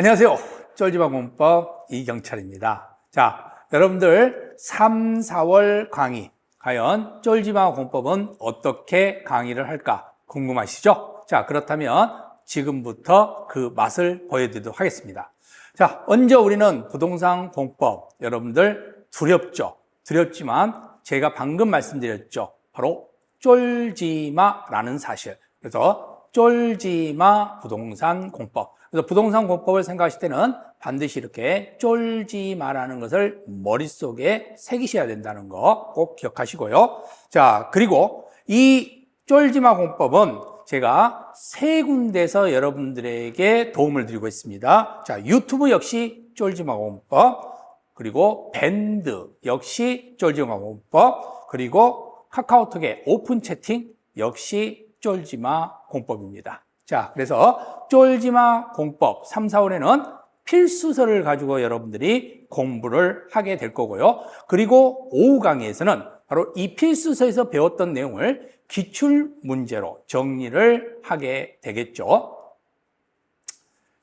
안녕하세요. 쫄지마 공법 이경철입니다. 자, 여러분들 3, 4월 강의, 과연 쫄지마 공법은 어떻게 강의를 할까 궁금하시죠? 자, 그렇다면 지금부터 그 맛을 보여드리도록 하겠습니다. 자, 먼저 우리는 부동산 공법, 여러분들 두렵죠? 두렵지만 제가 방금 말씀드렸죠? 바로 쫄지마라는 사실. 그래서 쫄지마 부동산 공법. 그래서 부동산 공법을 생각하실 때는 반드시 이렇게 쫄지마라는 것을 머릿속에 새기셔야 된다는 거 꼭 기억하시고요. 자, 그리고 이 쫄지마 공법은 제가 세 군데서 여러분들에게 도움을 드리고 있습니다. 자, 유튜브 역시 쫄지마 공법, 그리고 밴드 역시 쫄지마 공법, 그리고 카카오톡의 오픈 채팅 역시 쫄지마 공법입니다. 자, 그래서 쫄지마 공법 3, 4월에는 필수서를 가지고 여러분들이 공부를 하게 될 거고요. 그리고 오후 강의에서는 바로 이 필수서에서 배웠던 내용을 기출 문제로 정리를 하게 되겠죠.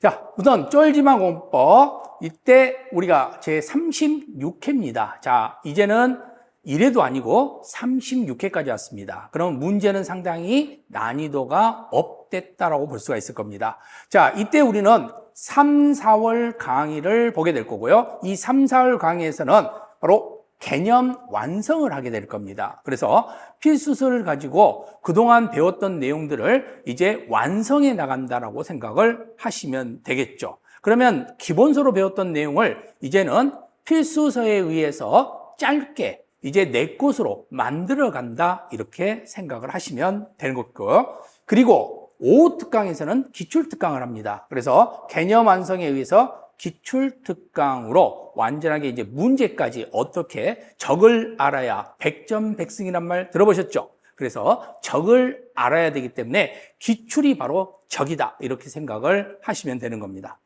자, 우선 쫄지마 공법, 이때 우리가 제 36회입니다. 자, 이제는 1회도 아니고 36회까지 왔습니다. 그럼 문제는 상당히 난이도가 업됐다라고 볼 수가 있을 겁니다. 자, 이때 우리는 3, 4월 강의를 보게 될 거고요. 이 3, 4월 강의에서는 바로 개념 완성을 하게 될 겁니다. 그래서 필수서를 가지고 그동안 배웠던 내용들을 이제 완성해 나간다라고 생각을 하시면 되겠죠. 그러면 기본서로 배웠던 내용을 이제는 필수서에 의해서 짧게 이제 내 것으로 만들어 간다, 이렇게 생각을 하시면 되는 거고요. 그리고 오후 특강에서는 기출 특강을 합니다. 그래서 개념 완성에 의해서 기출 특강으로 완전하게 이제 문제까지 어떻게 적을 알아야 100점 100승이란 말 들어보셨죠? 그래서 적을 알아야 되기 때문에 기출이 바로 적이다, 이렇게 생각을 하시면 되는 겁니다.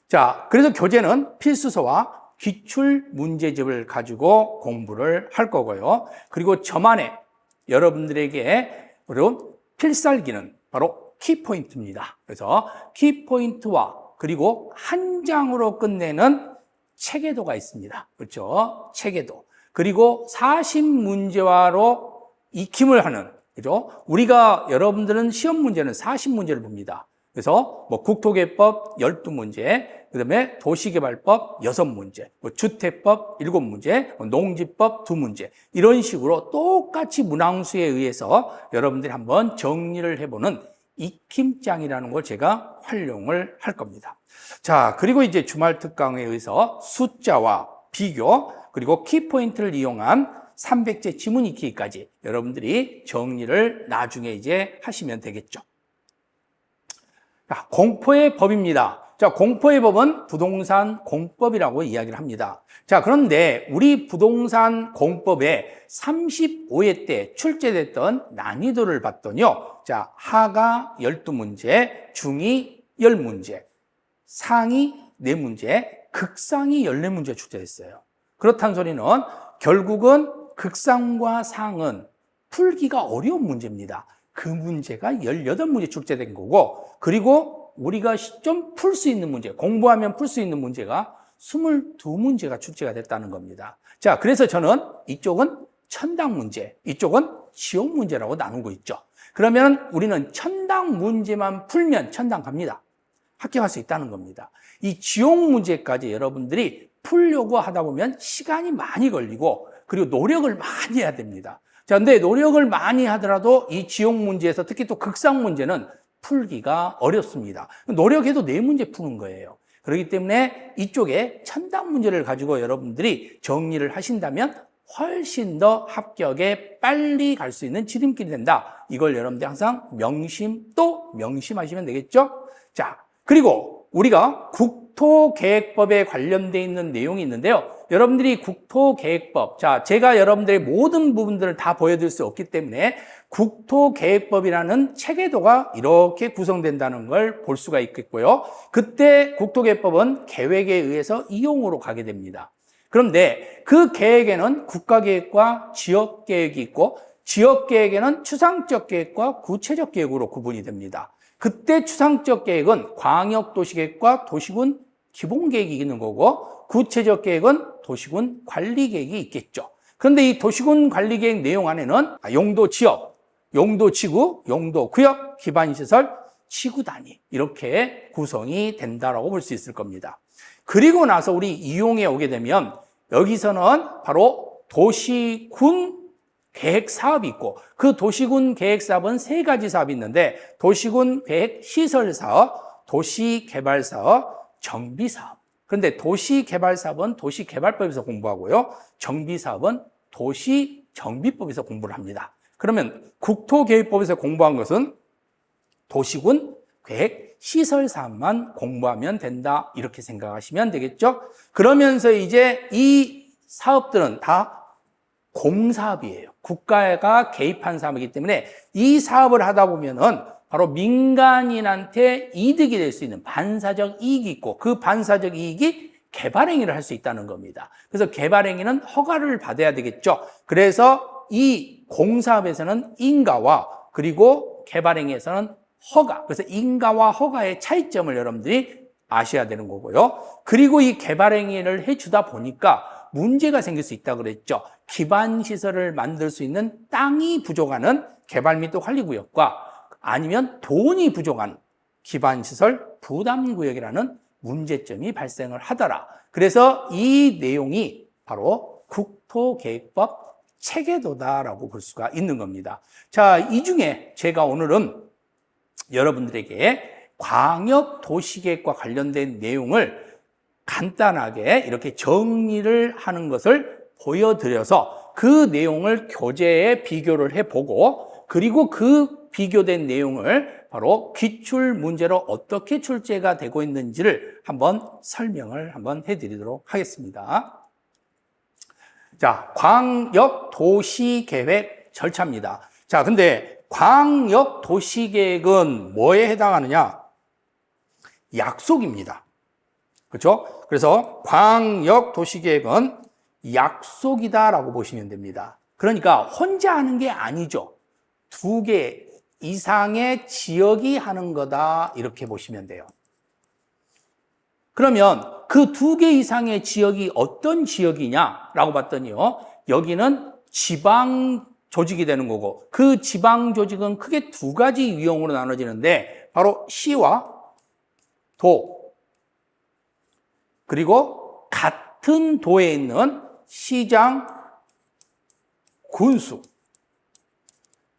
자, 그래서 교재는 필수서와 기출 문제집을 가지고 공부를 할 거고요. 그리고 저만의 여러분들에게 어려운 필살기는 바로 키포인트입니다. 그래서 키포인트와 그리고 한 장으로 끝내는 체계도가 있습니다. 그렇죠? 체계도. 그리고 40문제화로 익힘을 하는, 그죠? 우리가 여러분들은 시험 문제는 40문제를 봅니다. 그래서 국토개법 12문제, 그다음에 도시개발법 6문제, 주택법 7문제, 농지법 2문제, 이런 식으로 똑같이 문항수에 의해서 여러분들이 한번 정리를 해보는 익힘장이라는 걸 제가 활용을 할 겁니다. 자, 그리고 이제 주말 특강에 의해서 숫자와 비교, 그리고 키포인트를 이용한 300제 지문 익히기까지 여러분들이 정리를 나중에 이제 하시면 되겠죠. 자, 공포의 법입니다. 자, 공포의 법은 부동산 공법이라고 이야기를 합니다. 자, 그런데 우리 부동산 공법에 35회 때 출제됐던 난이도를 봤더니요. 자, 하가 12문제, 중이 10문제, 상이 4문제, 극상이 14문제 출제됐어요. 그렇다는 소리는 결국은 극상과 상은 풀기가 어려운 문제입니다. 그 문제가 18문제 출제된 거고, 그리고 우리가 좀 풀 수 있는 문제, 공부하면 풀 수 있는 문제가 22문제가 출제가 됐다는 겁니다. 자, 그래서 저는 이쪽은 천당 문제, 이쪽은 지옥 문제라고 나누고 있죠. 그러면 우리는 천당 문제만 풀면 천당 갑니다. 합격할 수 있다는 겁니다. 이 지옥 문제까지 여러분들이 풀려고 하다 보면 시간이 많이 걸리고, 그리고 노력을 많이 해야 됩니다. 자, 근데 노력을 많이 하더라도 이 지옥 문제에서 특히 또 극상 문제는 풀기가 어렵습니다. 노력해도 4문제 푸는 거예요. 그렇기 때문에 이쪽에 천당 문제를 가지고 여러분들이 정리를 하신다면 훨씬 더 합격에 빨리 갈 수 있는 지름길이 된다. 이걸 여러분들 항상 또 명심하시면 되겠죠? 자, 그리고 우리가 국토계획법에 관련되어 있는 내용이 있는데요. 여러분들이 국토계획법, 자, 제가 여러분들의 모든 부분들을 다 보여드릴 수 없기 때문에 국토계획법이라는 체계도가 이렇게 구성된다는 걸 볼 수가 있겠고요. 그때 국토계획법은 계획에 의해서 이용으로 가게 됩니다. 그런데 그 계획에는 국가계획과 지역계획이 있고, 지역계획에는 추상적 계획과 구체적 계획으로 구분이 됩니다. 그때 추상적 계획은 광역도시계획과 도시군 기본 계획이 있는 거고 구체적 계획은 도시군 관리 계획이 있겠죠. 그런데 이 도시군 관리 계획 내용 안에는 용도 지역, 용도 지구, 용도 구역, 기반 시설, 지구 단위 이렇게 구성이 된다라고 볼 수 있을 겁니다. 그리고 나서 우리 이용에 오게 되면 여기서는 바로 도시군 계획 사업이 있고 그 도시군 계획 사업은 세 가지 사업이 있는데 도시군 계획 시설 사업, 도시 개발 사업, 정비 사업. 그런데 도시 개발 사업은 도시개발법에서 공부하고요. 정비 사업은 도시정비법에서 공부를 합니다. 그러면 국토계획법에서 공부한 것은 도시군 계획 시설 사업만 공부하면 된다 이렇게 생각하시면 되겠죠. 그러면서 이제 이 사업들은 다 공사업이에요. 국가가 개입한 사업이기 때문에 이 사업을 하다 보면은 바로 민간인한테 이득이 될 수 있는 반사적 이익이 있고 그 반사적 이익이 개발행위를 할 수 있다는 겁니다. 그래서 개발행위는 허가를 받아야 되겠죠. 그래서 이 공사업에서는 인가와 그리고 개발행위에서는 허가. 그래서 인가와 허가의 차이점을 여러분들이 아셔야 되는 거고요. 그리고 이 개발행위를 해주다 보니까 문제가 생길 수 있다고 그랬죠. 기반시설을 만들 수 있는 땅이 부족하는 개발 및 관리구역과 아니면 돈이 부족한 기반시설 부담구역이라는 문제점이 발생을 하더라. 그래서 이 내용이 바로 국토계획법 체계도다라고 볼 수가 있는 겁니다. 자, 이 중에 제가 오늘은 여러분들에게 광역도시계획과 관련된 내용을 간단하게 이렇게 정리를 하는 것을 보여드려서 그 내용을 교재에 비교를 해보고 그리고 그 비교된 내용을 바로 기출문제로 어떻게 출제가 되고 있는지를 한번 설명을 한번 해드리도록 하겠습니다. 자, 광역도시계획 절차입니다. 자, 근데 광역도시계획은 뭐에 해당하느냐? 약속입니다. 그렇죠? 그래서 광역도시계획은 약속이다라고 보시면 됩니다. 그러니까 혼자 하는 게 아니죠. 2개 이상의 지역이 하는 거다 이렇게 보시면 돼요. 그러면 그 2개 이상의 지역이 어떤 지역이냐라고 봤더니요. 여기는 지방 조직이 되는 거고 그 지방 조직은 크게 2가지 유형으로 나눠지는데 바로 시와 도 그리고 같은 도에 있는 시장, 군수.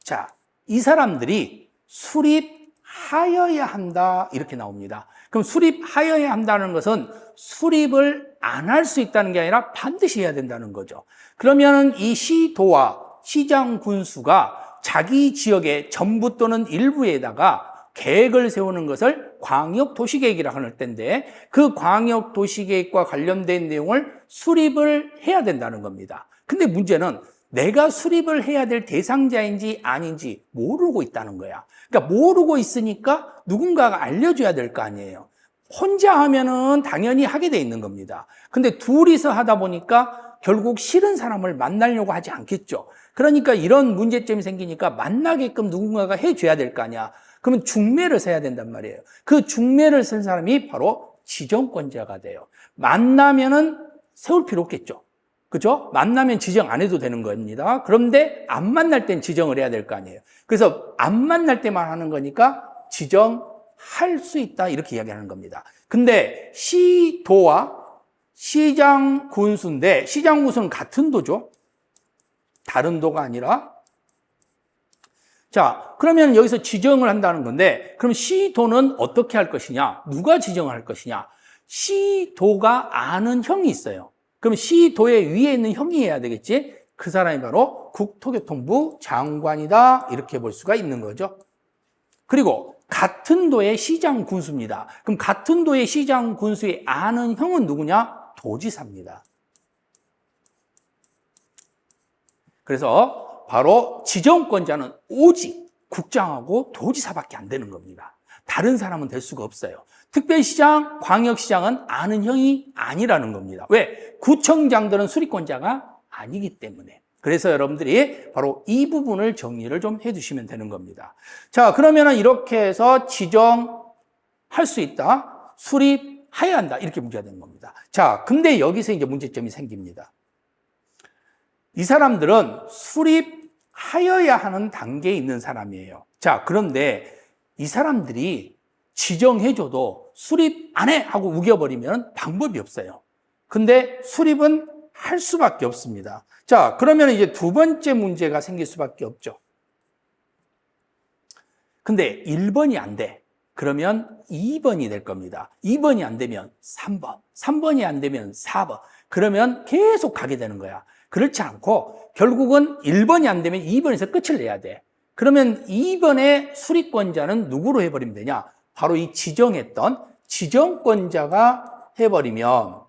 자, 이 사람들이 수립하여야 한다 이렇게 나옵니다. 그럼 수립하여야 한다는 것은 수립을 안 할 수 있다는 게 아니라 반드시 해야 된다는 거죠. 그러면 이 시도와 시장, 군수가 자기 지역의 전부 또는 일부에다가 계획을 세우는 것을 광역도시계획이라고 할 텐데 그 광역도시계획과 관련된 내용을 수립을 해야 된다는 겁니다. 근데 문제는 내가 수립을 해야 될 대상자인지 아닌지 모르고 있다는 거야. 그러니까 모르고 있으니까 누군가가 알려줘야 될 거 아니에요. 혼자 하면은 당연히 하게 돼 있는 겁니다. 근데 둘이서 하다 보니까 결국 싫은 사람을 만나려고 하지 않겠죠. 그러니까 이런 문제점이 생기니까 만나게끔 누군가가 해줘야 될 거 아니야. 그러면 중매를 서야 된단 말이에요. 그 중매를 쓴 사람이 바로 지정권자가 돼요. 만나면은 세울 필요 없겠죠. 그죠? 만나면 지정 안 해도 되는 겁니다. 그런데 안 만날 땐 지정을 해야 될 거 아니에요. 그래서 안 만날 때만 하는 거니까 지정할 수 있다 이렇게 이야기하는 겁니다. 근데 시도와 시장 군수인데 시장 군수는 같은 도죠. 다른 도가 아니라. 자, 그러면 여기서 지정을 한다는 건데 그럼 시도는 어떻게 할 것이냐? 누가 지정을 할 것이냐? 시도가 아는 형이 있어요. 그럼 시도의 위에 있는 형이 해야 되겠지? 그 사람이 바로 국토교통부 장관이다 이렇게 볼 수가 있는 거죠. 그리고 같은 도의 시장 군수입니다. 그럼 같은 도의 시장 군수의 아는 형은 누구냐? 도지사입니다. 그래서 바로 지정권자는 오직 국장하고 도지사밖에 안 되는 겁니다. 다른 사람은 될 수가 없어요. 특별시장, 광역시장은 아는 형이 아니라는 겁니다. 왜? 구청장들은 수립권자가 아니기 때문에. 그래서 여러분들이 바로 이 부분을 정리를 좀 해두시면 되는 겁니다. 자, 그러면 이렇게 해서 지정할 수 있다, 수립할 수립하여야 한다. 이렇게 문제가 되는 겁니다. 자, 근데 여기서 이제 문제점이 생깁니다. 이 사람들은 수립하여야 하는 단계에 있는 사람이에요. 자, 그런데 이 사람들이 지정해줘도 수립 안 해! 하고 우겨버리면 방법이 없어요. 근데 수립은 할 수밖에 없습니다. 자, 그러면 이제 두 번째 문제가 생길 수밖에 없죠. 근데 1번이 안 돼. 그러면 2번이 될 겁니다. 2번이 안 되면 3번, 3번이 안 되면 4번. 그러면 계속 가게 되는 거야. 그렇지 않고 결국은 1번이 안 되면 2번에서 끝을 내야 돼. 그러면 2번의 수립권자는 누구로 해버리면 되냐? 바로 이 지정했던 지정권자가 해버리면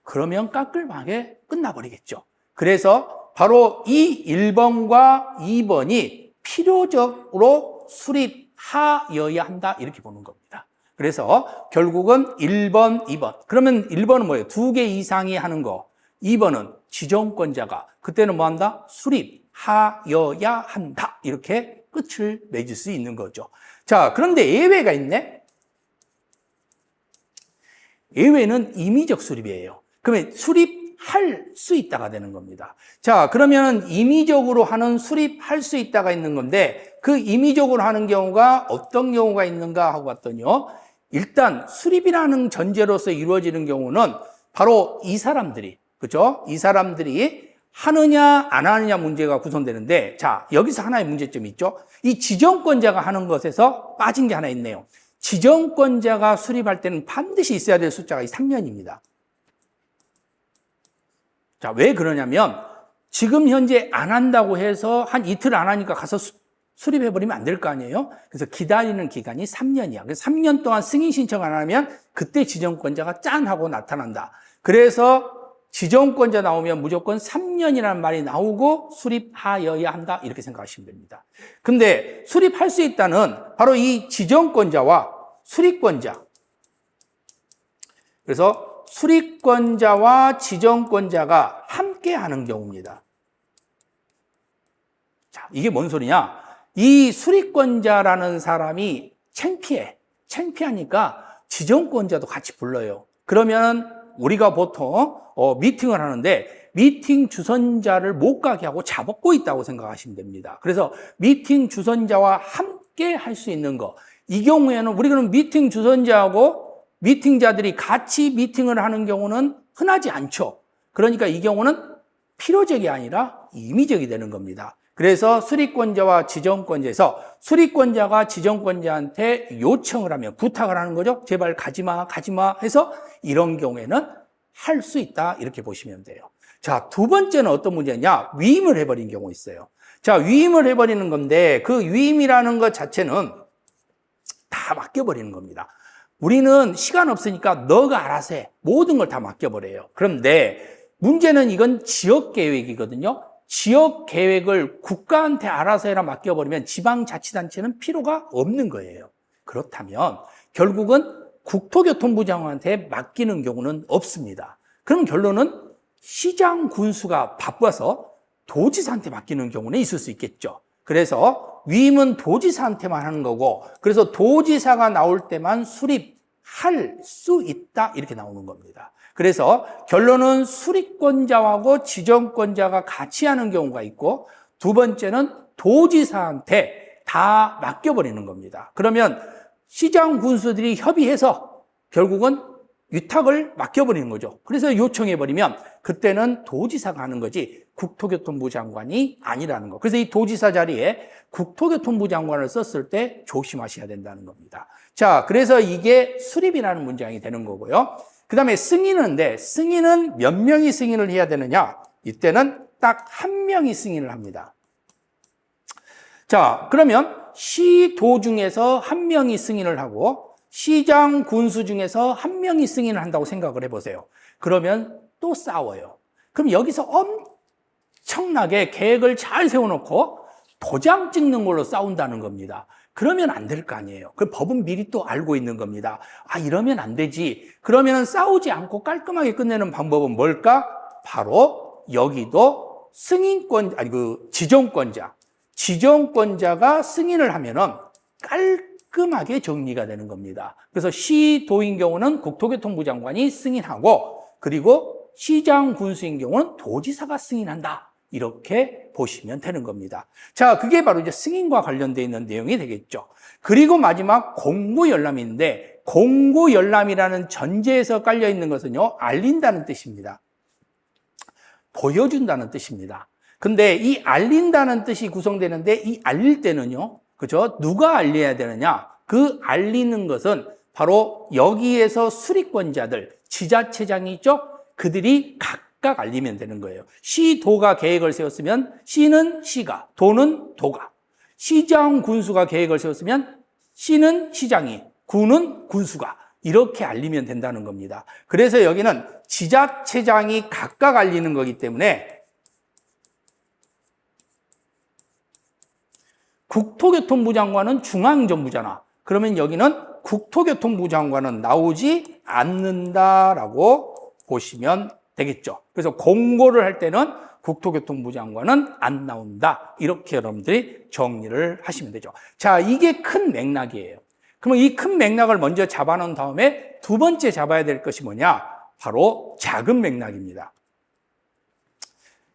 그러면 까끌하게 끝나버리겠죠. 그래서 바로 이 1번과 2번이 필요적으로 수립하여야 한다 이렇게 보는 겁니다. 그래서 결국은 1번, 2번. 그러면 1번은 뭐예요? 2개 이상이 하는 거. 2번은 지정권자가 그때는 뭐 한다? 수립하여야 한다. 이렇게 끝을 맺을 수 있는 거죠. 자, 그런데 예외가 있네? 예외는 임의적 수립이에요. 그러면 수립할 수 있다가 되는 겁니다. 자, 그러면 임의적으로 하는 수립할 수 있다가 있는 건데 그 임의적으로 하는 경우가 어떤 경우가 있는가 하고 봤더니요. 일단 수립이라는 전제로서 이루어지는 경우는 바로 이 사람들이, 그죠? 이 사람들이 하느냐 안 하느냐 문제가 구성되는데 자, 여기서 하나의 문제점이 있죠. 이 지정권자가 하는 것에서 빠진 게 하나 있네요. 지정권자가 수립할 때는 반드시 있어야 될 숫자가 이 3년입니다. 자, 왜 그러냐면 지금 현재 안 한다고 해서 한 이틀 안 하니까 가서 수립해버리면 안 될 거 아니에요? 그래서 기다리는 기간이 3년이야. 그래서 3년 동안 승인 신청 안 하면 그때 지정권자가 짠 하고 나타난다. 그래서 지정권자 나오면 무조건 3년이라는 말이 나오고 수립하여야 한다. 이렇게 생각하시면 됩니다. 근데 수립할 수 있다는 바로 이 지정권자와 수립권자. 그래서 수립권자와 지정권자가 함께 하는 경우입니다. 자, 이게 뭔 소리냐? 이 수립권자라는 사람이 창피해. 창피하니까 지정권자도 같이 불러요. 그러면 우리가 보통 미팅을 하는데 미팅 주선자를 못 가게 하고 잡고 있다고 생각하시면 됩니다. 그래서 미팅 주선자와 함께 할 수 있는 거. 이 경우에는 우리는 미팅 주선자하고 미팅자들이 같이 미팅을 하는 경우는 흔하지 않죠. 그러니까 이 경우는 필요적이 아니라 임의적이 되는 겁니다. 그래서 수립권자와 지정권자에서 수립권자가 지정권자한테 요청을 하면 부탁을 하는 거죠. 제발 가지마, 가지마 해서 이런 경우에는 할 수 있다. 이렇게 보시면 돼요. 자, 두 번째는 어떤 문제냐? 위임을 해버린 경우 있어요. 자, 위임을 해버리는 건데 그 위임이라는 것 자체는 다 맡겨버리는 겁니다. 우리는 시간 없으니까 너가 알아서 해. 모든 걸 다 맡겨버려요. 그런데 문제는 이건 지역계획이거든요. 지역계획을 국가한테 알아서 해라 맡겨버리면 지방자치단체는 필요가 없는 거예요. 그렇다면 결국은 국토교통부 장관한테 맡기는 경우는 없습니다. 그럼 결론은 시장 군수가 바빠서 도지사한테 맡기는 경우는 있을 수 있겠죠. 그래서 위임은 도지사한테만 하는 거고 그래서 도지사가 나올 때만 수립할 수 있다 이렇게 나오는 겁니다. 그래서 결론은 수립권자하고 지정권자가 같이 하는 경우가 있고 두 번째는 도지사한테 다 맡겨버리는 겁니다. 그러면 시장 군수들이 협의해서 결국은 위탁을 맡겨버리는 거죠. 그래서 요청해버리면 그때는 도지사가 하는 거지 국토교통부 장관이 아니라는 거. 그래서 이 도지사 자리에 국토교통부 장관을 썼을 때 조심하셔야 된다는 겁니다. 자, 그래서 이게 수립이라는 문장이 되는 거고요. 그 다음에 승인인데 승인은 몇 명이 승인을 해야 되느냐? 이때는 딱 한 명이 승인을 합니다. 자, 그러면 시도 중에서 한 명이 승인을 하고 시장 군수 중에서 한 명이 승인을 한다고 생각을 해보세요. 그러면 또 싸워요. 그럼 여기서 엄청나게 계획을 잘 세워놓고 도장 찍는 걸로 싸운다는 겁니다. 그러면 안 될 거 아니에요. 그 법은 미리 또 알고 있는 겁니다. 아, 이러면 안 되지. 그러면 싸우지 않고 깔끔하게 끝내는 방법은 뭘까? 바로 여기도 지정권자가 승인을 하면은 깔끔하게 정리가 되는 겁니다. 그래서 시도인 경우는 국토교통부 장관이 승인하고, 그리고 시장 군수인 경우는 도지사가 승인한다. 이렇게 보시면 되는 겁니다. 자, 그게 바로 이제 승인과 관련되어 있는 내용이 되겠죠. 그리고 마지막 공고열람인데, 공고열람이라는 전제에서 깔려 있는 것은요, 알린다는 뜻입니다. 보여준다는 뜻입니다. 근데 이 알린다는 뜻이 구성되는데, 이 알릴 때는요, 그죠? 누가 알려야 되느냐? 그 알리는 것은 바로 여기에서 수립권자들, 지자체장이 있죠? 그들이 각각 알리면 되는 거예요. 시도가 계획을 세웠으면 시는 시가, 도는 도가. 시장 군수가 계획을 세웠으면 시는 시장이, 군은 군수가. 이렇게 알리면 된다는 겁니다. 그래서 여기는 지자체장이 각각 알리는 거기 때문에 국토교통부 장관은 중앙정부잖아. 그러면 여기는 국토교통부 장관은 나오지 않는다라고 보시면 되겠죠. 그래서 공고를 할 때는 국토교통부 장관은 안 나온다. 이렇게 여러분들이 정리를 하시면 되죠. 자, 이게 큰 맥락이에요. 그러면 이 큰 맥락을 먼저 잡아놓은 다음에 두 번째 잡아야 될 것이 뭐냐? 바로 작은 맥락입니다.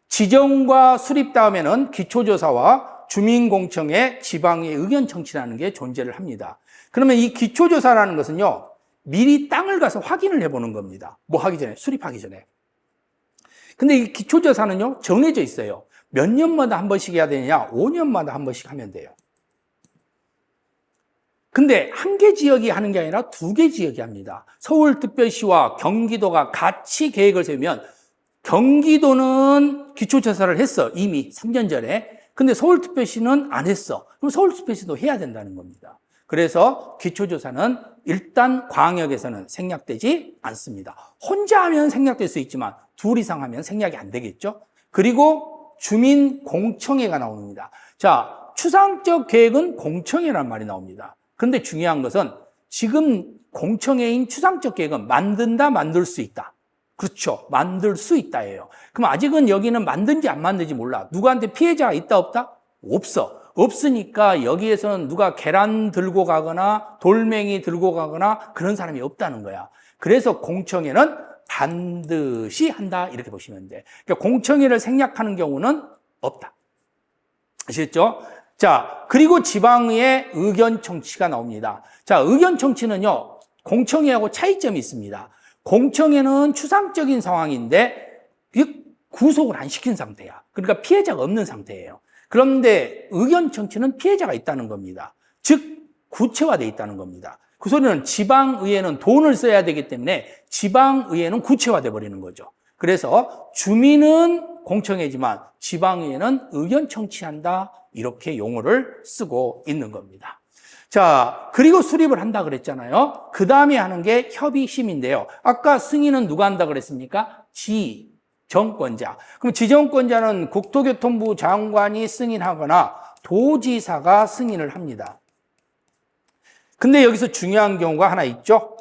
지정과 수립 다음에는 기초조사와 주민공청회, 지방의 의견 청취라는 게 존재를 합니다. 그러면 이 기초조사라는 것은요, 미리 땅을 가서 확인을 해보는 겁니다. 뭐 하기 전에, 수립하기 전에. 근데 이 기초조사는요, 정해져 있어요. 몇 년마다 한 번씩 해야 되느냐? 5년마다 한 번씩 하면 돼요. 근데 한 개 지역이 하는 게 아니라 두 개 지역이 합니다. 서울특별시와 경기도가 같이 계획을 세우면 경기도는 기초조사를 했어. 이미 3년 전에. 근데 서울특별시는 안 했어. 그럼 서울특별시도 해야 된다는 겁니다. 그래서 기초조사는 일단 광역에서는 생략되지 않습니다. 혼자 하면 생략될 수 있지만 둘 이상 하면 생략이 안 되겠죠. 그리고 주민공청회가 나옵니다. 자, 추상적 계획은 공청회란 말이 나옵니다. 그런데 중요한 것은 지금 공청회인 추상적 계획은 만든다, 만들 수 있다. 그렇죠. 만들 수 있다예요. 그럼 아직은 여기는 만든지 안 만든지 몰라. 누구한테 피해자가 있다, 없다? 없어. 없으니까 여기에서는 누가 계란 들고 가거나 돌멩이 들고 가거나 그런 사람이 없다는 거야. 그래서 공청회는 반드시 한다. 이렇게 보시면 돼. 그러니까 공청회를 생략하는 경우는 없다. 아시겠죠? 자, 그리고 지방의 의견 청취가 나옵니다. 자, 의견 청취는요, 공청회하고 차이점이 있습니다. 공청회는 추상적인 상황인데 구속을 안 시킨 상태야. 그러니까 피해자가 없는 상태예요. 그런데 의견 청취는 피해자가 있다는 겁니다. 즉 구체화되어 있다는 겁니다. 그 소리는 지방의회는 돈을 써야 되기 때문에 지방의회는 구체화돼 버리는 거죠. 그래서 주민은 공청회지만 지방의회는 의견 청취한다. 이렇게 용어를 쓰고 있는 겁니다. 자, 그리고 수립을 한다 그랬잖아요. 그 다음에 하는 게 협의심인데요. 아까 승인은 누가 한다 그랬습니까? 지정권자. 그럼 지정권자는 국토교통부 장관이 승인하거나 도지사가 승인을 합니다. 근데 여기서 중요한 경우가 하나 있죠.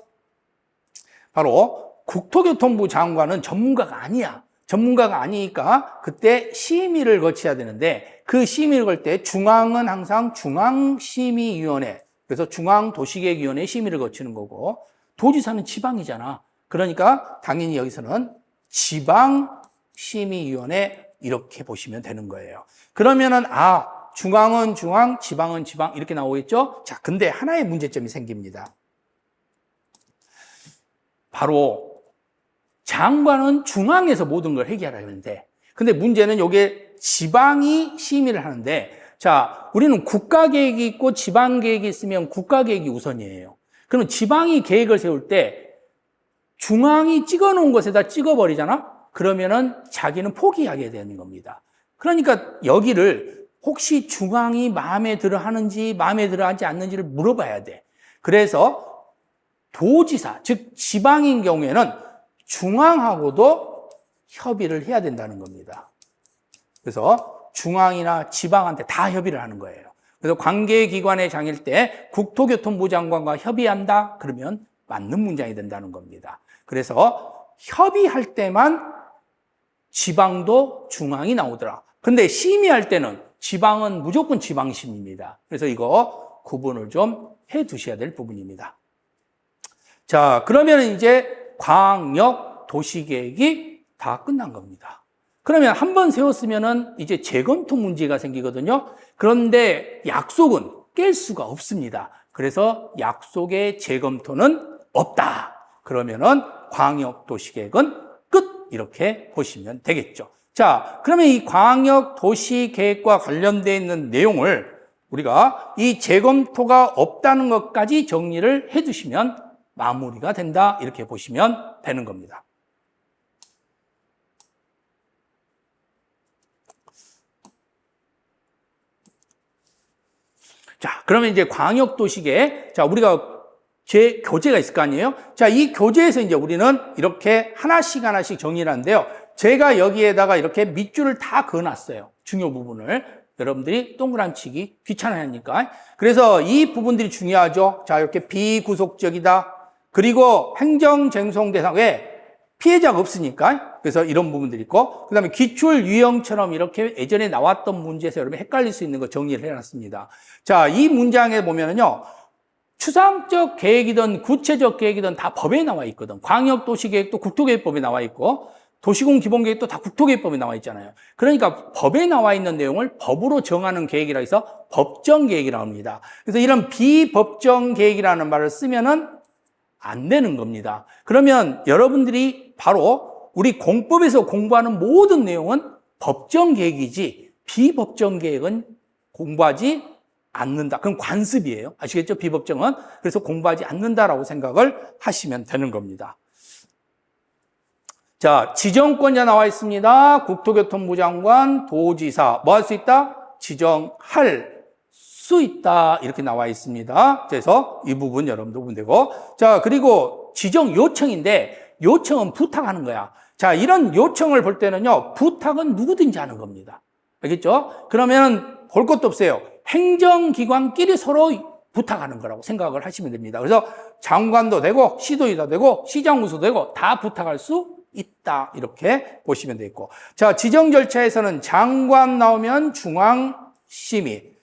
바로 국토교통부 장관은 전문가가 아니야. 전문가가 아니니까 그때 심의를 거쳐야 되는데 그 심의를 걸 때 중앙은 항상 중앙심의위원회, 그래서 중앙도시계획위원회 심의를 거치는 거고 도지사는 지방이잖아. 그러니까 당연히 여기서는 지방심의위원회 이렇게 보시면 되는 거예요. 그러면은 중앙은 중앙, 지방은 지방 이렇게 나오겠죠? 자, 근데 하나의 문제점이 생깁니다. 바로 장관은 중앙에서 모든 걸 해결해야 하는데, 근데 문제는 이게 지방이 심의를 하는데, 자, 우리는 국가계획이 있고 지방계획이 있으면 국가계획이 우선이에요. 그럼 지방이 계획을 세울 때 중앙이 찍어놓은 것에다 찍어버리잖아? 그러면은 자기는 포기하게 되는 겁니다. 그러니까 여기를 혹시 중앙이 마음에 들어 하는지 마음에 들어 하지 않는지를 물어봐야 돼. 그래서 도지사, 즉 지방인 경우에는 중앙하고도 협의를 해야 된다는 겁니다. 그래서 중앙이나 지방한테 다 협의를 하는 거예요. 그래서 관계기관의 장일 때 국토교통부 장관과 협의한다? 그러면 맞는 문장이 된다는 겁니다. 그래서 협의할 때만 지방도 중앙이 나오더라. 근데 심의할 때는 지방은 무조건 지방심입니다. 그래서 이거 구분을 좀 해 두셔야 될 부분입니다. 자, 그러면 이제 광역 도시계획이 다 끝난 겁니다. 그러면 한 번 세웠으면은 이제 재검토 문제가 생기거든요. 그런데 약속은 깰 수가 없습니다. 그래서 약속의 재검토는 없다. 그러면은 광역 도시계획은 끝. 이렇게 보시면 되겠죠. 자, 그러면 이 광역 도시계획과 관련되어 있는 내용을 우리가 이 재검토가 없다는 것까지 정리를 해 두시면 마무리가 된다. 이렇게 보시면 되는 겁니다. 자, 그러면 이제 광역도시계획. 자, 우리가 교재가 있을 거 아니에요? 자, 이 교재에서 이제 우리는 이렇게 하나씩 정리를 하는데요. 제가 여기에다가 이렇게 밑줄을 다 그어놨어요. 중요 부분을. 여러분들이 동그란 치기 귀찮아하니까. 그래서 이 부분들이 중요하죠. 자, 이렇게 비구속적이다. 그리고 행정쟁송 대상에 피해자가 없으니까. 그래서 이런 부분들이 있고, 그 다음에 기출 유형처럼 이렇게 예전에 나왔던 문제에서 여러분 헷갈릴 수 있는 거 정리를 해놨습니다. 자, 이 문장에 보면은요, 추상적 계획이든 구체적 계획이든 다 법에 나와 있거든. 광역도시계획도 국토계획법에 나와 있고, 도시공 기본계획도 다 국토계획법에 나와 있잖아요. 그러니까 법에 나와 있는 내용을 법으로 정하는 계획이라 해서 법정계획이라고 합니다. 그래서 이런 비법정계획이라는 말을 쓰면은 안 되는 겁니다. 그러면 여러분들이 바로 우리 공법에서 공부하는 모든 내용은 법정계획이지 비법정계획은 공부하지 않는다. 그럼 관습이에요. 아시겠죠? 비법정은. 그래서 공부하지 않는다라고 생각을 하시면 되는 겁니다. 자, 지정권자 나와 있습니다. 국토교통부 장관, 도지사. 뭐 할 수 있다? 지정할 수 있다. 이렇게 나와 있습니다. 그래서 이 부분 여러분도 보면 되고. 자, 그리고 지정 요청인데 요청은 부탁하는 거야. 자, 이런 요청을 볼 때는요, 부탁은 누구든지 하는 겁니다. 알겠죠? 그러면 볼 것도 없어요. 행정기관끼리 서로 부탁하는 거라고 생각을 하시면 됩니다. 그래서 장관도 되고, 시도의도 되고, 시장구도 되고, 다 부탁할 수 있다. 이렇게 보시면 되겠고. 자, 지정 절차에서는 장관 나오면 중앙심의,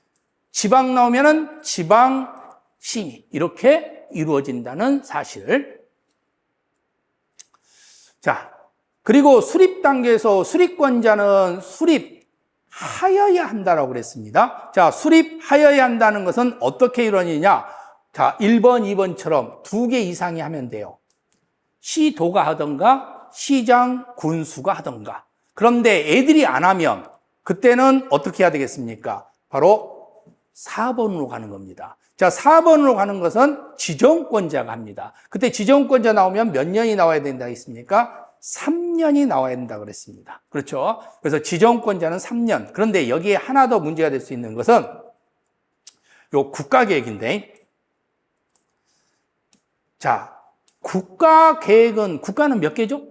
지방 나오면은 지방심의. 이렇게 이루어진다는 사실. 자, 그리고 수립 단계에서 수립권자는 수립하여야 한다라고 그랬습니다. 자, 수립하여야 한다는 것은 어떻게 이루어지냐? 자, 1번, 2번처럼 2개 이상이 하면 돼요. 시도가 하던가, 시장, 군수가 하던가. 그런데 애들이 안 하면 그때는 어떻게 해야 되겠습니까? 바로 4번으로 가는 겁니다. 자, 4번으로 가는 것은 지정권자가 합니다. 그때 지정권자 나오면 몇 년이 나와야 된다 했습니까? 3년이 나와야 된다 그랬습니다. 그렇죠? 그래서 지정권자는 3년. 그런데 여기에 하나 더 문제가 될 수 있는 것은 요 국가계획인데, 자, 국가는 몇 개죠?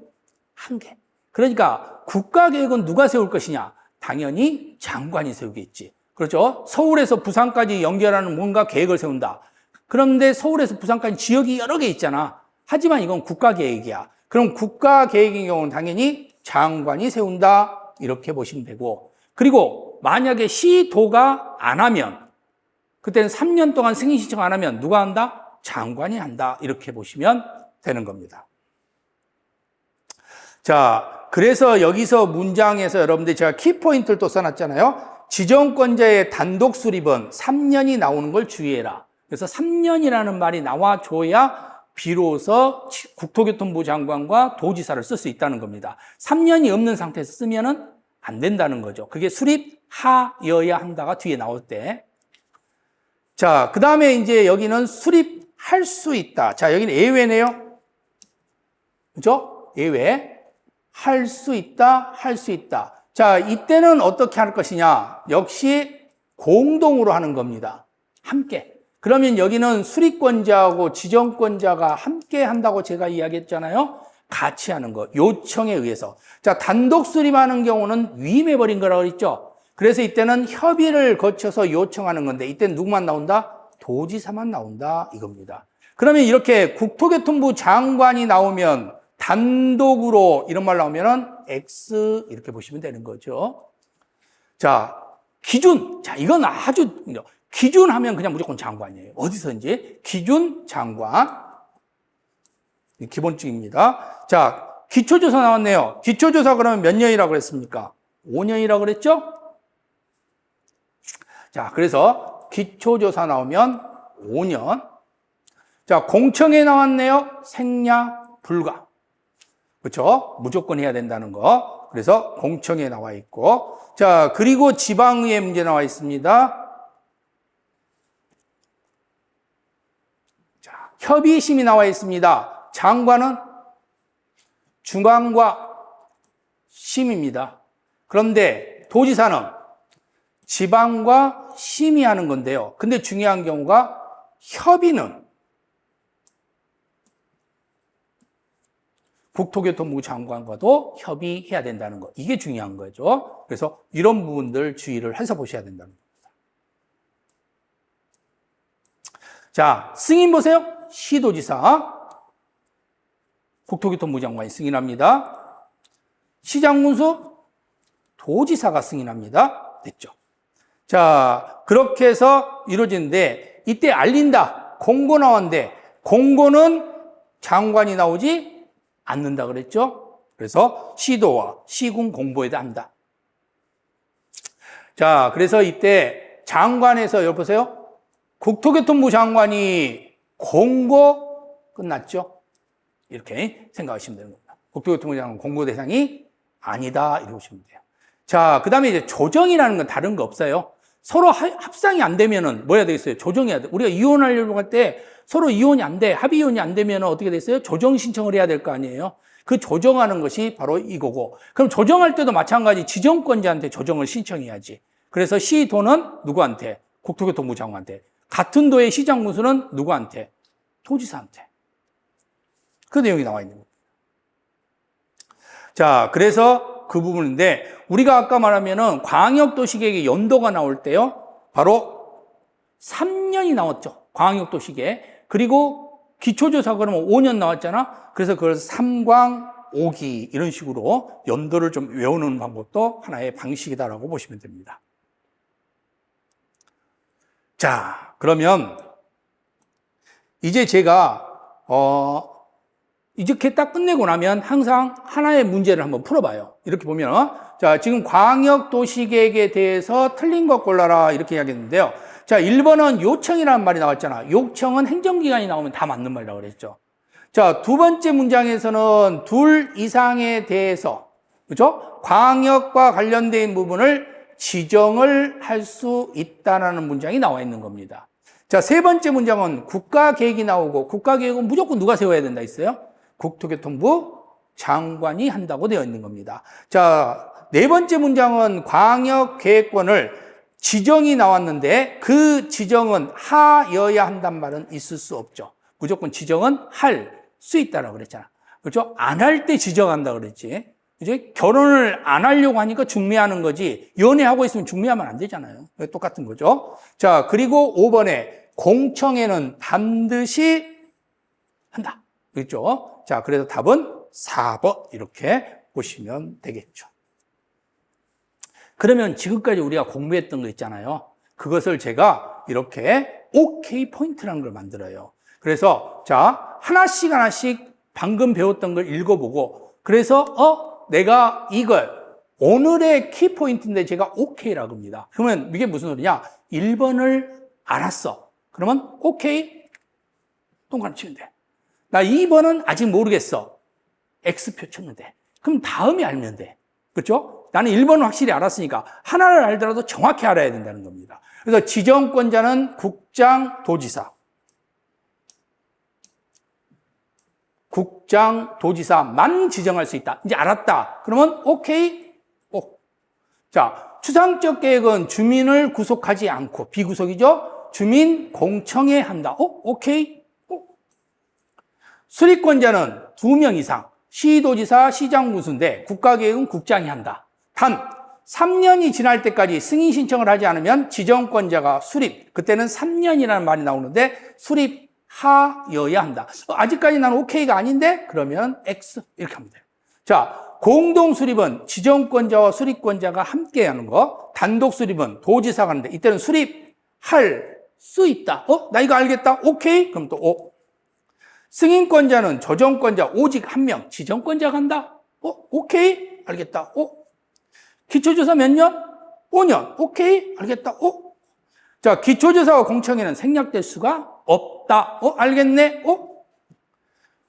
1개. 그러니까 국가계획은 누가 세울 것이냐? 당연히 장관이 세우겠지. 그렇죠? 서울에서 부산까지 연결하는 뭔가 계획을 세운다. 그런데 서울에서 부산까지 지역이 여러 개 있잖아. 하지만 이건 국가계획이야. 그럼 국가계획인 경우는 당연히 장관이 세운다. 이렇게 보시면 되고. 그리고 만약에 시도가 안 하면, 그때는 3년 동안 승인 신청 안 하면 누가 한다? 장관이 한다. 이렇게 보시면 되는 겁니다. 자, 그래서 여기서 문장에서 여러분들 제가 키포인트를 또 써놨잖아요. 지정권자의 단독 수립은 3년이 나오는 걸 주의해라. 그래서 3년이라는 말이 나와줘야 비로소 국토교통부 장관과 도지사를 쓸 수 있다는 겁니다. 3년이 없는 상태에서 쓰면은 안 된다는 거죠. 그게 수립하여야 한다가 뒤에 나올 때. 자, 그 다음에 이제 여기는 수립할 수 있다. 자, 여기는 예외네요. 그죠? 예외. 할 수 있다, 할 수 있다. 자, 이때는 어떻게 할 것이냐? 역시 공동으로 하는 겁니다. 함께. 그러면 여기는 수립권자하고 지정권자가 함께 한다고 제가 이야기했잖아요. 같이 하는 거. 요청에 의해서. 자, 단독 수립하는 경우는 위임해버린 거라고 그랬죠. 그래서 이때는 협의를 거쳐서 요청하는 건데, 이때는 누구만 나온다? 도지사만 나온다. 이겁니다. 그러면 이렇게 국토교통부 장관이 나오면 단독으로 이런 말 나오면은 X 이렇게 보시면 되는 거죠. 자, 기준. 자, 이건 아주 기준 하면 그냥 무조건 장관이에요. 어디서든지. 기준 장관. 기본적입니다. 자, 기초조사 나왔네요. 기초조사 그러면 몇 년이라고 그랬습니까? 5년이라고 그랬죠? 자, 그래서 기초조사 나오면 5년. 자, 공청회 나왔네요. 생략 불가. 그렇죠? 무조건 해야 된다는 거. 그래서 공청회 나와 있고. 자, 그리고 지방의회 문제 나와 있습니다. 자, 협의심이 나와 있습니다. 장관은 중앙과 심입니다. 그런데 도지사는 지방과 심의하는 건데요. 근데 중요한 경우가 협의는 국토교통부 장관과도 협의해야 된다는 거. 이게 중요한 거죠. 그래서 이런 부분들 주의를 해서 보셔야 된다는 겁니다. 자, 승인 보세요. 시도지사. 국토교통부 장관이 승인합니다. 시장군수 도지사가 승인합니다. 됐죠. 자, 그렇게 해서 이루어지는데 이때 알린다. 공고 나왔는데 공고는 장관이 나오지 않는다 그랬죠. 그래서 시도와 시군 공보에다 한다. 자, 그래서 이때 장관에서 여기 보세요. 국토교통부 장관이 공고 끝났죠. 이렇게 생각하시면 되는 겁니다. 국토교통부 장관 공고 대상이 아니다 이렇게 보시면 돼요. 자, 그 다음에 이제 조정이라는 건 다른 거 없어요. 서로 합상이 안 되면은 뭐 해야 되겠어요? 조정해야 돼. 우리가 이혼하려고 할 때 서로 이혼이 안 돼. 합의 이혼이 안 되면 어떻게 됐어요? 조정 신청을 해야 될 거 아니에요? 그 조정하는 것이 바로 이거고. 그럼 조정할 때도 마찬가지 지정권자한테 조정을 신청해야지. 그래서 시도는 누구한테? 국토교통부 장관한테. 같은 도의 시장군수는 누구한테? 도지사한테. 그 내용이 나와 있는 겁니다. 자, 그래서 그 부분인데 우리가 아까 말하면은 광역도시계획의 연도가 나올 때요. 바로 3년이 나왔죠. 광역도시계획. 그리고 기초조사 그러면 5년 나왔잖아. 그래서 그걸 3광 5기 이런 식으로 연도를 좀 외우는 방법도 하나의 방식이다라고 보시면 됩니다. 자, 그러면 이제 제가 이렇게 딱 끝내고 나면 항상 하나의 문제를 한번 풀어봐요. 이렇게 보면 자, 지금 광역도시계획에 대해서 틀린 것 골라라 이렇게 이야기했는데요. 자, 1번은 요청이라는 말이 나왔잖아. 요청은 행정기관이 나오면 다 맞는 말이라고 그랬죠. 자, 두 번째 문장에서는 둘 이상에 대해서 그죠? 광역과 관련된 부분을 지정을 할 수 있다는 문장이 나와 있는 겁니다. 자, 세 번째 문장은 국가계획이 나오고 국가계획은 무조건 누가 세워야 된다 했어요? 국토교통부 장관이 한다고 되어 있는 겁니다. 자, 네 번째 문장은 광역계획권을 지정이 나왔는데 그 지정은 하여야 한단 말은 있을 수 없죠. 무조건 지정은 할 수 있다라고 그랬잖아. 그렇죠? 안 할 때 지정한다 그랬지. 이제 결혼을 안 하려고 하니까 중매하는 거지. 연애하고 있으면 중매하면 안 되잖아요. 똑같은 거죠. 자, 그리고 5번에 공청회는 반드시 한다. 그렇죠? 자, 그래서 답은 4번 이렇게 보시면 되겠죠. 그러면 지금까지 우리가 공부했던 거 있잖아요. 그것을 제가 이렇게 OK 포인트라는 걸 만들어요. 그래서 자, 하나씩 방금 배웠던 걸 읽어보고 그래서 내가 이걸 오늘의 키포인트인데 제가 OK라고 합니다. 그러면 이게 무슨 소리냐? 1번을 알았어. 그러면 OK 동그라미 치면 돼. 나 2번은 아직 모르겠어. X표 쳤는데. 그럼 다음에 알면 돼. 그렇죠? 나는 1번은 확실히 알았으니까 하나를 알더라도 정확히 알아야 된다는 겁니다. 그래서 지정권자는 국장, 도지사. 국장, 도지사만 지정할 수 있다. 이제 알았다. 그러면 오케이. 자, 추상적 계획은 주민을 구속하지 않고 비구속이죠. 주민 공청회 한다. 오케이. 수립권자는 2명 이상. 시도지사, 시장군수인데 국가계획은 국장이 한다. 단 3년이 지날 때까지 승인 신청을 하지 않으면 지정권자가 수립. 그때는 3년이라는 말이 나오는데 수립하여야 한다. 아직까지 나는 오케이가 아닌데 그러면 X 이렇게 하면 돼요. 자, 공동 수립은 지정권자와 수립권자가 함께 하는 거. 단독 수립은 도지사가 하는데 이때는 수립 할 수 있다. 나 이거 알겠다. 오케이. 그럼 또 O. 승인권자는 조정권자 오직 한 명, 지정권자가 한다. 오케이. 알겠다. O. 기초조사 몇 년? 5년. 오케이. 알겠다. O. 자, 기초조사와 공청회는 생략될 수가 없다. 알겠네.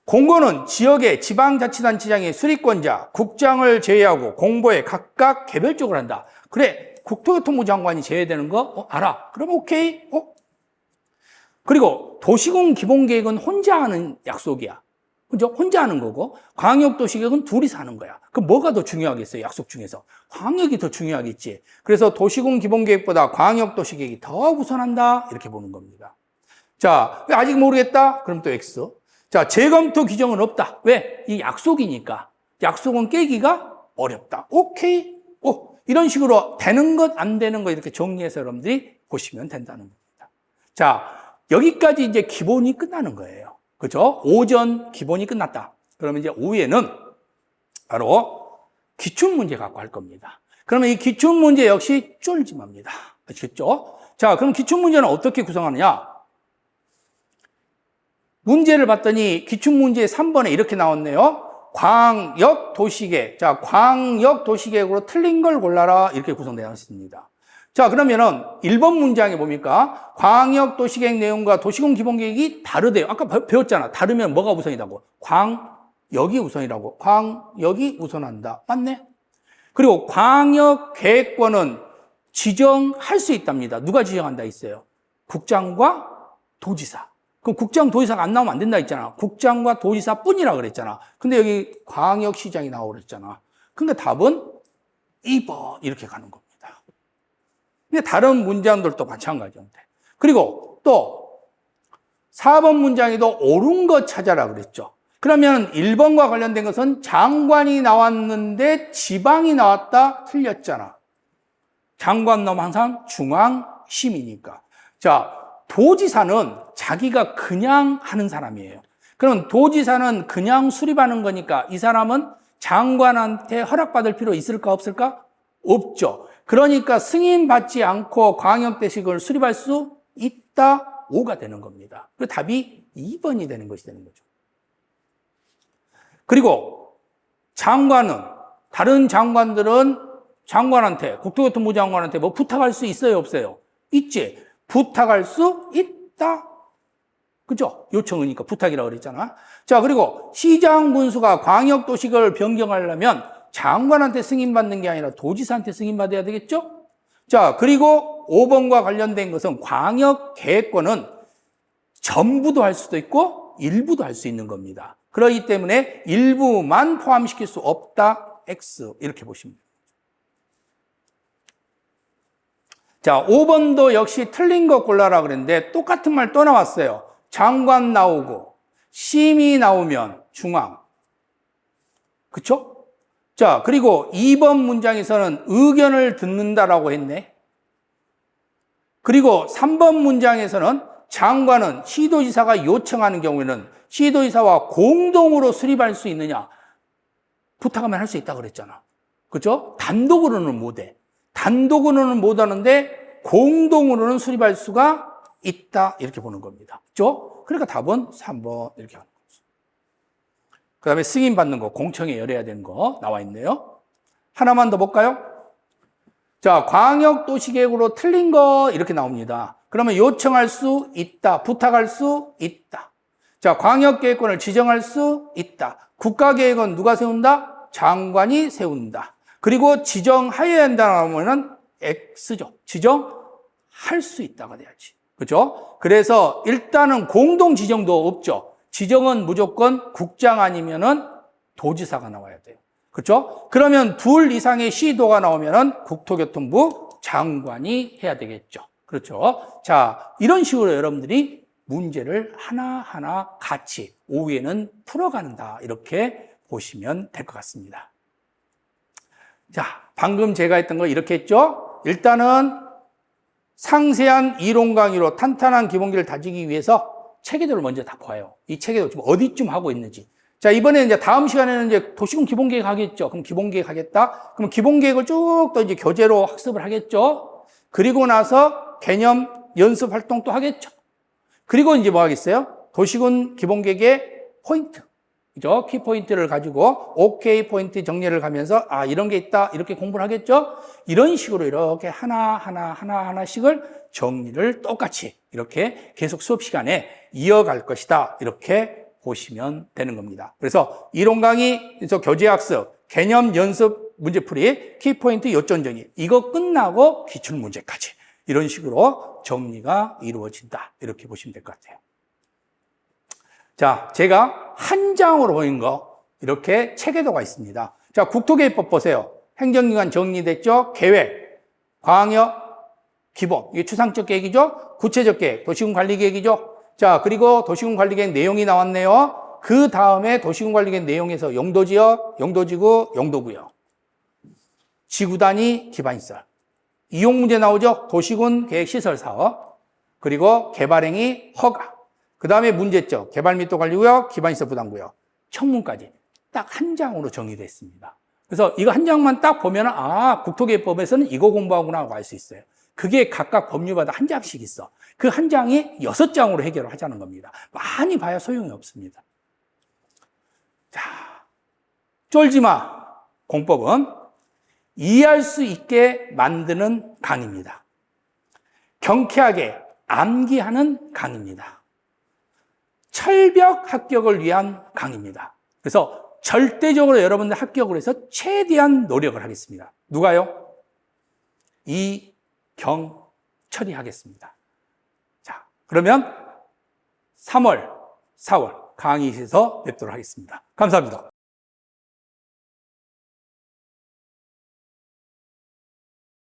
공고는 지역의 지방자치단체장이 수립권자, 국장을 제외하고 공보에 각각 개별적으로 한다. 그래, 국토교통부 장관이 제외되는 거 알아. 그럼 오케이. 그리고 도시공 기본계획은 혼자 하는 약속이야. 그죠? 혼자 하는 거고, 광역도시계획은 둘이서 하는 거야. 그럼 뭐가 더 중요하겠어요? 약속 중에서. 광역이 더 중요하겠지. 그래서 도시공 기본계획보다 광역도시계획이 더 우선한다. 이렇게 보는 겁니다. 자, 왜 아직 모르겠다? 그럼 또 X. 자, 재검토 규정은 없다. 왜? 이 약속이니까. 약속은 깨기가 어렵다. 오케이. 이런 식으로 되는 것, 안 되는 것 이렇게 정리해서 여러분들이 보시면 된다는 겁니다. 자, 여기까지 이제 기본이 끝나는 거예요. 그죠? 오전 기본이 끝났다. 그러면 이제 오후에는 바로 기출문제 갖고 할 겁니다. 그러면 이 기출문제 역시 쫄지마입니다. 아시겠죠? 자, 그럼 기출문제는 어떻게 구성하느냐? 문제를 봤더니 기출문제 3번에 이렇게 나왔네요. 광역도시계획. 자, 광역도시계획으로 틀린 걸 골라라. 이렇게 구성되어 있습니다. 자, 그러면은 1번 문장에 뭡니까? 광역도시계획 내용과 도시공 기본계획이 다르대요. 아까 배웠잖아. 다르면 뭐가 우선이라고? 광역이 우선이라고. 광역이 우선한다. 맞네? 그리고 광역계획권은 지정할 수 있답니다. 누가 지정한다 했어요? 국장과 도지사. 그럼 국장, 도지사가 안 나오면 안 된다 했잖아. 국장과 도지사 뿐이라 그랬잖아. 근데 여기 광역시장이 나오고 그랬잖아. 근데 답은 2번 이렇게 가는 겁니다. 근데 다른 문장들도 마찬가지인데. 그리고 또 4번 문장에도 옳은 것 찾아라 그랬죠. 그러면 1번과 관련된 것은 장관이 나왔는데 지방이 나왔다? 틀렸잖아. 장관 나오면 항상 중앙심이니까. 자, 도지사는 자기가 그냥 하는 사람이에요. 그럼 도지사는 그냥 수립하는 거니까 이 사람은 장관한테 허락받을 필요 있을까 없을까? 없죠. 그러니까 승인받지 않고 광역대식을 수립할 수 있다. 5가 되는 겁니다. 그 답이 2번이 되는 것이 되는 거죠. 그리고 장관은 다른 장관들은 장관한테 국토교통부 장관한테 뭐 부탁할 수 있어요 없어요? 있지. 부탁할 수 있다. 그죠? 요청이니까 부탁이라고 그랬잖아. 자, 그리고 시장 군수가 광역도시계획을 변경하려면 장관한테 승인받는 게 아니라 도지사한테 승인받아야 되겠죠? 자, 그리고 5번과 관련된 것은 광역계획권은 전부도 할 수도 있고 일부도 할 수 있는 겁니다. 그렇기 때문에 일부만 포함시킬 수 없다. X 이렇게 보시면 됩니다. 자, 5번도 역시 틀린 거 골라라 그랬는데 똑같은 말 또 나왔어요. 장관 나오고 심의 나오면 중앙. 그쵸? 자, 그리고 2번 문장에서는 의견을 듣는다라고 했네. 그리고 3번 문장에서는 장관은 시도지사가 요청하는 경우에는 시도지사와 공동으로 수립할 수 있느냐? 부탁하면 할 수 있다고 그랬잖아. 그죠? 단독으로는 못해. 단독으로는 못하는데 공동으로는 수립할 수가 있다. 이렇게 보는 겁니다. 그죠? 그러니까 답은 3번 이렇게 하는 거죠. 그 다음에 승인받는 거, 공청회 열어야 되는 거 나와 있네요. 하나만 더 볼까요? 자, 광역도시계획으로 틀린 거 이렇게 나옵니다. 그러면 요청할 수 있다. 부탁할 수 있다. 자, 광역계획권을 지정할 수 있다. 국가계획은 누가 세운다? 장관이 세운다. 그리고 지정하여야 한다면 X죠. 지정할 수 있다가 돼야지. 그죠? 그래서 일단은 공동 지정도 없죠. 지정은 무조건 국장 아니면은 도지사가 나와야 돼요. 그렇죠? 그러면 둘 이상의 시도가 나오면은 국토교통부 장관이 해야 되겠죠. 그렇죠? 자, 이런 식으로 여러분들이 문제를 하나하나 같이 오후에는 풀어간다. 이렇게 보시면 될 것 같습니다. 자, 방금 제가 했던 거 이렇게 했죠? 일단은 상세한 이론 강의로 탄탄한 기본기를 다지기 위해서 체계도를 먼저 다 봐요. 이 체계도 지금 어디쯤 하고 있는지. 자, 이번에 이제 다음 시간에는 이제 도시공 기본계획 하겠죠. 그럼 기본계획 하겠다. 그럼 기본계획을 쭉 또 이제 교재로 학습을 하겠죠. 그리고 나서 개념 연습 활동 또 하겠죠. 그리고 이제 뭐 하겠어요? 도시군 기본계획의 포인트. 그죠? 키포인트를 가지고 OK 포인트 정리를 가면서 아, 이런 게 있다. 이렇게 공부를 하겠죠? 이런 식으로 이렇게 하나하나씩을 정리를 똑같이 이렇게 계속 수업 시간에 이어갈 것이다. 이렇게 보시면 되는 겁니다. 그래서 이론 강의에서 교재학습, 개념 연습 문제풀이, 키포인트 요점 정리 이거 끝나고 기출문제까지 이런 식으로 정리가 이루어진다. 이렇게 보시면 될 것 같아요. 자, 제가 한 장으로 보인 거 이렇게 체계도가 있습니다. 자, 국토계획법 보세요. 행정기관 정리됐죠? 계획, 광역, 기본 이게 추상적 계획이죠? 구체적 계획, 도시군 관리 계획이죠? 자, 그리고 도시군 관리 계획 내용이 나왔네요. 그 다음에 도시군 관리 계획 내용에서 용도지역, 용도지구, 용도구역, 지구단위 기반시설, 이용 문제 나오죠? 도시군 계획 시설 사업, 그리고 개발행위 허가. 그 다음에 문제점, 개발 및도 관리구역, 기반시설 부담구역, 청문까지 딱 한 장으로 정리되어 있습니다. 그래서 이거 한 장만 딱 보면 아, 국토계획법에서는 이거 공부하구나 하고 알 수 있어요. 그게 각각 법률마다 한 장씩 있어. 그 한 장이 6장으로 해결을 하자는 겁니다. 많이 봐야 소용이 없습니다. 자, 쫄지마 공법은 이해할 수 있게 만드는 강의입니다. 경쾌하게 암기하는 강의입니다. 철벽 합격을 위한 강의입니다. 그래서 절대적으로 여러분들 합격을 해서 최대한 노력을 하겠습니다. 누가요? 이경철이 하겠습니다. 자, 그러면 3월, 4월 강의실에서 뵙도록 하겠습니다. 감사합니다.